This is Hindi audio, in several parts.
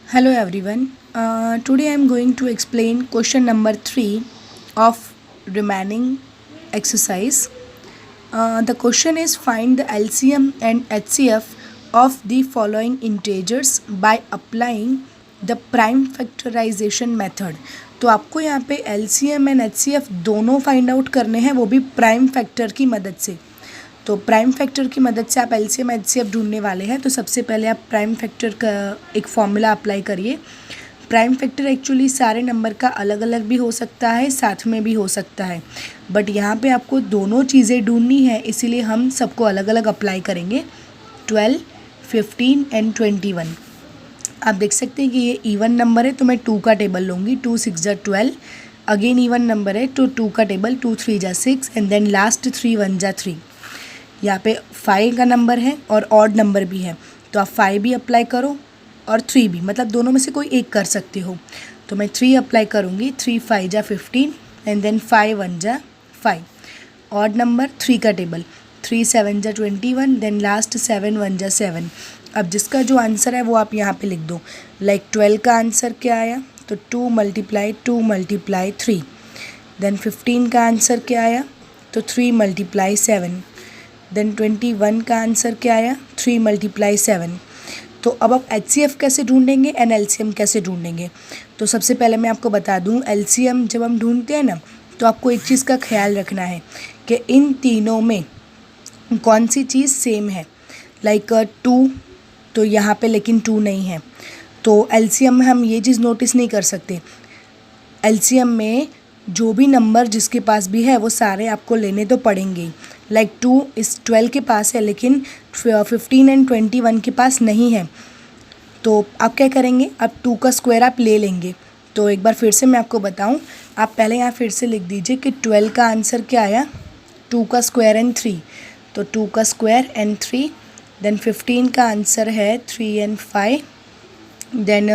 Hello everyone. Today I am going to explain question number 3 of remaining exercise. The question is find the LCM and HCF of the following integers by applying the prime factorization method. तो आपको यहाँ पे LCM एंड HCF दोनों फाइंड आउट करने हैं, वो भी प्राइम फैक्टर की मदद से। तो प्राइम फैक्टर की मदद से आप एलसीएम एचसीएफ ढूंढने वाले हैं। तो सबसे पहले आप प्राइम फैक्टर का एक फॉर्मूला अप्लाई करिए। प्राइम फैक्टर एक्चुअली सारे नंबर का अलग अलग भी हो सकता है, साथ में भी हो सकता है, बट यहाँ पे आपको दोनों चीज़ें ढूंढनी है, इसीलिए हम सबको अलग अलग अप्लाई करेंगे। 12, 15 एंड 21। आप देख सकते हैं कि ये इवन नंबर है तो मैं 2 का टेबल लूँगी। 2 6 जा 12। अगेन इवन नंबर है तो 2 का टेबल, 2 3 जा 6 एंड देन लास्ट 3 1 जा 3। यहाँ पे 5 का नंबर है और ऑड नंबर भी है, तो आप 5 भी अप्लाई करो और 3 भी, मतलब दोनों में से कोई एक कर सकते हो। तो मैं 3 अप्लाई करूँगी। 3 5 जा 15 एंड देन 5 1 जा 5। ऑड नंबर 3 का टेबल, 3 7 जा 21 देन लास्ट 7 1 जा 7। अब जिसका जो आंसर है वो आप यहाँ पे लिख दो। लाइक 12 का आंसर क्या आया, तो 2 मल्टीप्लाई 2 मल्टीप्लाई 3। देन 15 का आंसर क्या आया, तो 3 मल्टीप्लाई 7। देन 21 का आंसर क्या आया, 3 मल्टीप्लाई 7। तो अब आप HCF कैसे ढूंढेंगे एंड LCM कैसे ढूंढेंगे। तो सबसे पहले मैं आपको बता दूं, LCM जब हम ढूंढते हैं ना, तो आपको एक चीज़ का ख्याल रखना है कि इन तीनों में कौन सी चीज़ सेम है। लाइक 2 तो यहाँ पे लेकिन 2 नहीं है, तो LCM में हम ये चीज़ नोटिस नहीं कर सकते। LCM में जो भी नंबर जिसके पास भी है वो सारे आपको लेने तो पड़ेंगे। लाइक 2 इस 12 के पास है लेकिन 15 एंड 21 के पास नहीं है, तो आप क्या करेंगे, अब 2 का स्क्वायर आप ले लेंगे। तो एक बार फिर से मैं आपको बताऊं, आप पहले यहाँ फिर से लिख दीजिए कि 12 का आंसर क्या आया, 2 का स्क्वायर एंड 3। तो 2 का स्क्वायर एंड 3। देन 15 का आंसर है 3 एंड 5। देन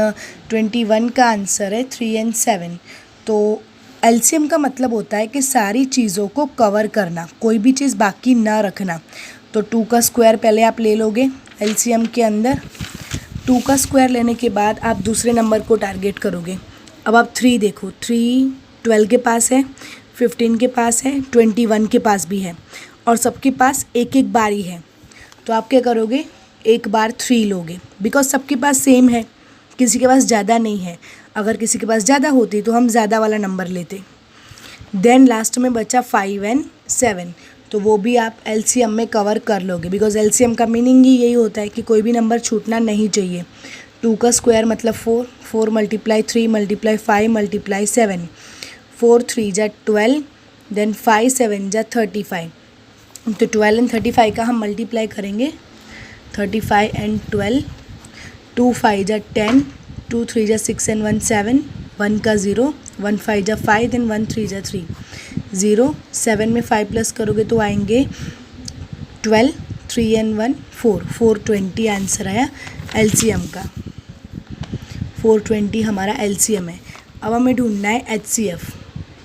21 का आंसर है 3 एंड 7। तो LCM का मतलब होता है कि सारी चीज़ों को कवर करना, कोई भी चीज़ बाकी ना रखना। तो 2 का स्क्वायर पहले आप ले लोगे LCM के अंदर। 2 का स्क्वायर लेने के बाद आप दूसरे नंबर को टारगेट करोगे। अब आप 3 देखो, 3 12 के पास है, 15 के पास है, 21 के पास भी है, और सबके पास एक एक बार ही है। तो आप क्या करोगे, एक बार 3 लोगे, बिकॉज सबके पास सेम है, किसी के पास ज़्यादा नहीं है। अगर किसी के पास ज़्यादा होती तो हम ज़्यादा वाला नंबर लेते। देन लास्ट में बचा 5 एंड 7, तो वो भी आप LCM में कवर कर लोगे, बिकॉज LCM का मीनिंग ही यही होता है कि कोई भी नंबर छूटना नहीं चाहिए। 2 का स्क्वायर मतलब 4, 4 मल्टीप्लाई 3 मल्टीप्लाई 5 मल्टीप्लाई 7। 4 3 जा 12, देन 5 7 जा 35। तो 12 एंड 35 का हम मल्टीप्लाई करेंगे। 35 एंड 12, 2 5 जा 10, 2 3 जा 6 एंड 1 7, 1 का 0, 1 5 जा 5 देन 1 3 जा 3, 0। 7 में 5 प्लस करोगे तो आएंगे 12, 3 एंड 1 4, 420 आंसर आया LCM का। 420 हमारा LCM है। अब हमें ढूंढना है HCF।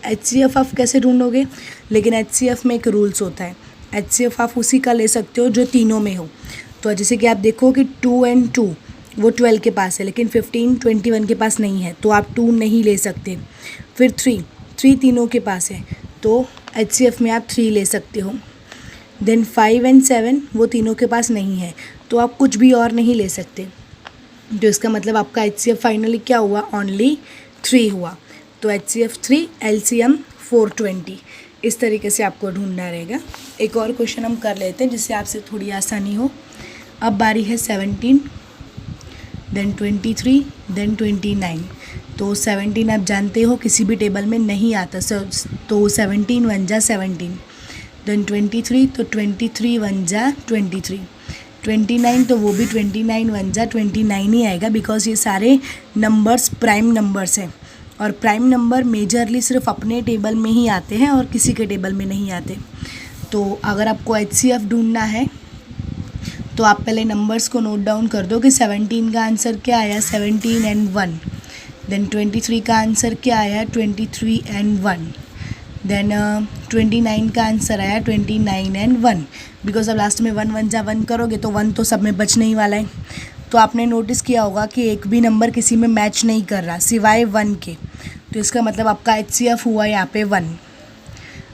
HCF आप कैसे ढूंढोगे, लेकिन HCF में एक रूल्स होता है। HCF आप उसी का ले सकते हो जो तीनों में हो। तो जैसे कि आप देखो कि 2 एंड 2 वो 12 के पास है, लेकिन 15 21 के पास नहीं है, तो आप 2 नहीं ले सकते। फिर 3 तीनों के पास है, तो HCF में आप 3 ले सकते हो। देन 5 एंड 7 वो तीनों के पास नहीं है, तो आप कुछ भी और नहीं ले सकते। तो इसका मतलब आपका HCF फाइनली क्या हुआ, ओनली 3 हुआ। तो HCF 3, LCM 420। इस तरीके से आपको ढूंढना रहेगा। एक और क्वेश्चन हम कर लेते हैं जिससे आपसे थोड़ी आसानी हो। अब बारी है 17, देन 23, देन 29। तो 17 आप जानते हो किसी भी टेबल में नहीं आता, तो 17 1 जा 17। देन 23, तो 23 1 जा 23। 29 तो वो भी 29 1 जा 29 ही आएगा, बिकॉज ये सारे नंबर्स प्राइम नंबर्स हैं, और प्राइम नंबर मेजरली सिर्फ अपने टेबल में ही आते हैं और किसी के टेबल में नहीं आते। तो अगर आपको HCF ढूंढना है तो आप पहले नंबर्स को नोट डाउन कर दो कि 17 का आंसर क्या आया, 17 एंड 1। देन 23 का आंसर क्या आया, 23 एंड 1। देन 29 का आंसर आया 29 एंड 1, बिकॉज अब लास्ट में 1 1 जा 1 करोगे तो 1 तो सब में बचने ही वाला है। तो आपने नोटिस किया होगा कि एक भी नंबर किसी में मैच नहीं कर रहा सिवाय 1 के, तो इसका मतलब आपका HCF हुआ यहाँ पे 1।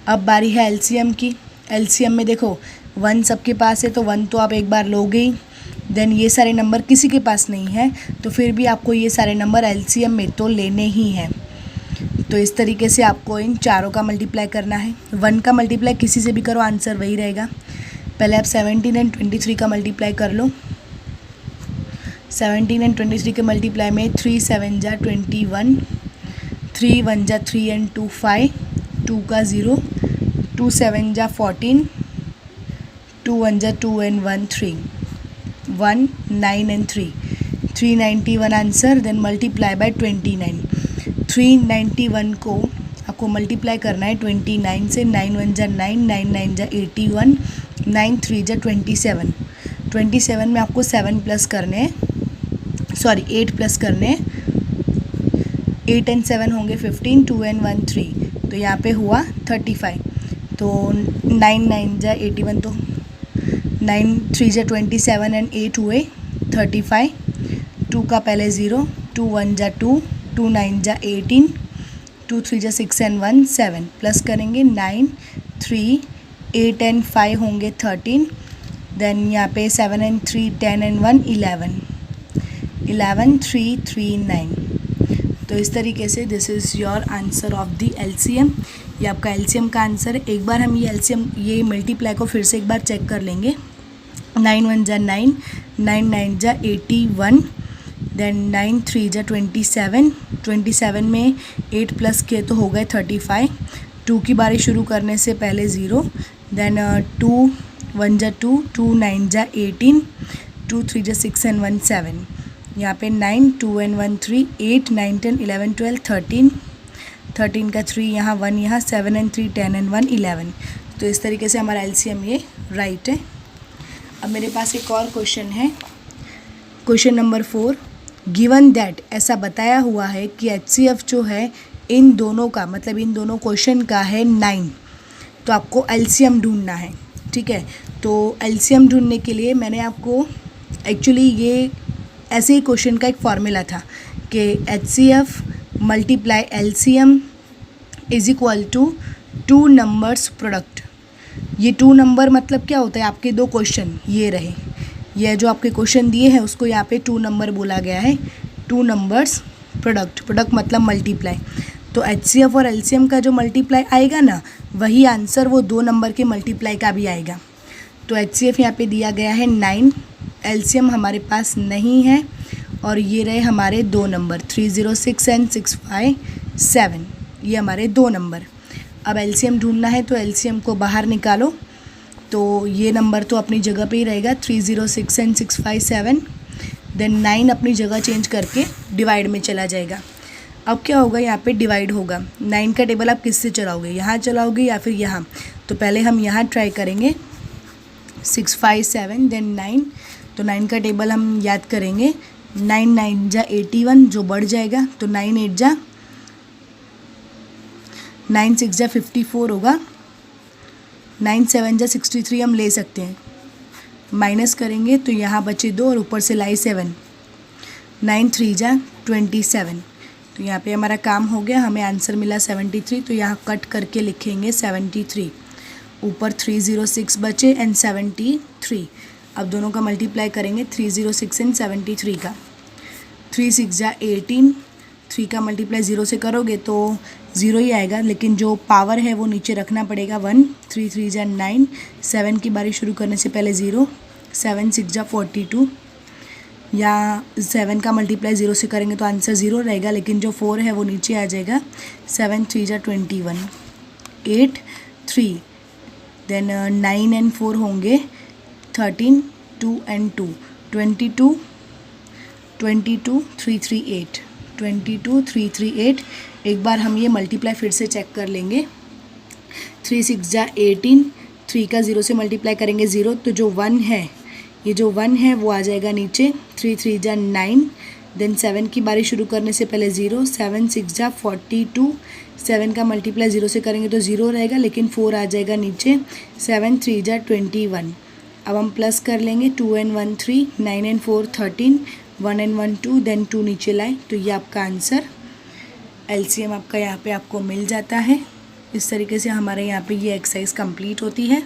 अब बारी है LCM की। LCM में देखो 1 सबके पास है तो 1 तो आप एक बार लोगे ही, देन ये सारे नंबर किसी के पास नहीं है तो फिर भी आपको ये सारे नंबर LCM में तो लेने ही हैं। तो इस तरीके से आपको इन चारों का मल्टीप्लाई करना है। 1 का मल्टीप्लाई किसी से भी करो, आंसर वही रहेगा। पहले आप 17 एंड 23 का मल्टीप्लाई कर लो। 17 एंड 23 के मल्टीप्लाई में 3 7 जा 21, 3 1 जा 3 एंड 2 5, 2 का 0, 2 7 जा 14, 2 1 जा 2 and 1 3, 1 9 and 3, 391 answer. Then multiply by 29। 391 को आपको मल्टीप्लाई करना है 29 से। 9 1 जा 9, 9 9 जा 81, 9 3 जा 27। 27 में आपको 7 प्लस करने हैं, सॉरी 8 प्लस करने हैं। 8 एंड 7 होंगे 15, 2 एंड 1 3, तो यहाँ पे हुआ 35। तो 9 9 जा 81, तो 9 3 जा 27 एंड 8 हुए 35। 2 का पहले 0, 2 1 जा 2, 2 9 जा 18, 2 3 जा 6 एंड 1 7, प्लस करेंगे 9 3 8 एंड 5 होंगे 13। देन यहाँ पे 7 एंड 3 10 एंड 1 11, 11 3 3 9। तो इस तरीके से this is your answer of the LCM। ये आपका LCM का आंसर है। एक बार हम ये LCM ये मल्टीप्लाई को फिर से एक बार चेक कर लेंगे। 9 1 जा 9, 9 9 जा 81, देन 9 3 जा 27, 27 में 8 प्लस किए तो हो गए 35। 2 की बारी शुरू करने से पहले 0, देन 2 1 जा 2, 2 9 जा 18, 2 3 जा 6 एंड 1 7, यहाँ पे 9 2 एंड 1 3, 8 9 10 11 12 13, 13 का 3 यहाँ 1 यहाँ, 7 एंड 3 10 एंड 1 11। तो इस तरीके से हमारा LCM ये राइट है। अब मेरे पास एक और क्वेश्चन है, क्वेश्चन नंबर 4। गिवन दैट, ऐसा बताया हुआ है कि HCF जो है इन दोनों का, मतलब इन दोनों क्वेश्चन का है 9, तो आपको LCM ढूंढना है। ठीक है, तो LCM ढूंढने के लिए मैंने आपको एक्चुअली ये ऐसे ही क्वेश्चन का एक फॉर्मूला था कि HCF multiply LCM is equal to 2 numbers product. ये 2 नंबर मतलब क्या होता है, आपके 2 क्वेश्चन ये रहे, ये जो आपके क्वेश्चन दिए हैं उसको यहाँ पे 2 नंबर बोला गया है। 2 नंबर्स प्रोडक्ट, प्रोडक्ट मतलब मल्टीप्लाई। तो HCF और LCM का जो मल्टीप्लाई आएगा ना, वही आंसर वो 2 नंबर के मल्टीप्लाई का भी आएगा। तो HCF यहाँ पे दिया गया है 9, LCM हमारे पास नहीं है, और ये रहे हमारे 2 नंबर 306 एंड 657, ये हमारे 2 नंबर। अब LCM ढूंढना है तो LCM को बाहर निकालो, तो ये नंबर तो अपनी जगह पे ही रहेगा 306 एंड 657। देन 9 अपनी जगह चेंज करके डिवाइड में चला जाएगा। अब क्या होगा, यहाँ पे डिवाइड होगा। 9 का टेबल आप किससे चलाओगे, यहाँ चलाओगे या फिर यहाँ? तो पहले हम यहाँ ट्राई करेंगे 657 देन 9। तो 9 का टेबल हम याद करेंगे। 9 9 जा 81 जो बढ़ जाएगा, तो 9 8 जा 9 6 जा 54 होगा। 9 7 जा 63 हम ले सकते हैं, माइनस करेंगे तो यहाँ बचे 2 और ऊपर से लाई 7। 9 3 जा 27, तो यहाँ पे हमारा काम हो गया, हमें आंसर मिला 73। तो यहाँ कट करके लिखेंगे 73, ऊपर 306 बचे एंड 73। अब दोनों का मल्टीप्लाई करेंगे 306 एंड 73 का। 3 6 जा 18, 3 का मल्टीप्लाई 0 से करोगे तो 0 ही आएगा, लेकिन जो पावर है वो नीचे रखना पड़ेगा 1। 3 3 जा 9, 7 की बारी शुरू करने से पहले 0, 7 6 जा 42, या 7 का मल्टीप्लाई 0 से करेंगे तो आंसर 0 रहेगा, लेकिन जो 4 है वो नीचे आ जाएगा। 7 3 जा 21, 8 3, देन 9 एंड 4 होंगे 13, 2 एंड 2, 22 22 3 3 8, 22 3 3 8। एक बार हम ये मल्टीप्लाई फिर से चेक कर लेंगे। 3 6 जा 18, 3 का 0 से मल्टीप्लाई करेंगे 0, तो जो 1 है, ये जो 1 है वो आ जाएगा नीचे। 3 3 जा 9, देन 7 की बारी शुरू करने से पहले 0, 7 6 जा 42, 7 का मल्टीप्लाई 0 से करेंगे तो 0 रहेगा, लेकिन 4 आ जाएगा नीचे। 7 3 जा 21, अब हम प्लस कर लेंगे 2 and 1 3, 9 and 4 13, 1 and 1 2, देन 2 नीचे लाए तो ये आपका आंसर एलसीएम आपका यहाँ पे आपको मिल जाता है। इस तरीके से हमारे यहाँ पे ये एक्सरसाइज कंप्लीट होती है।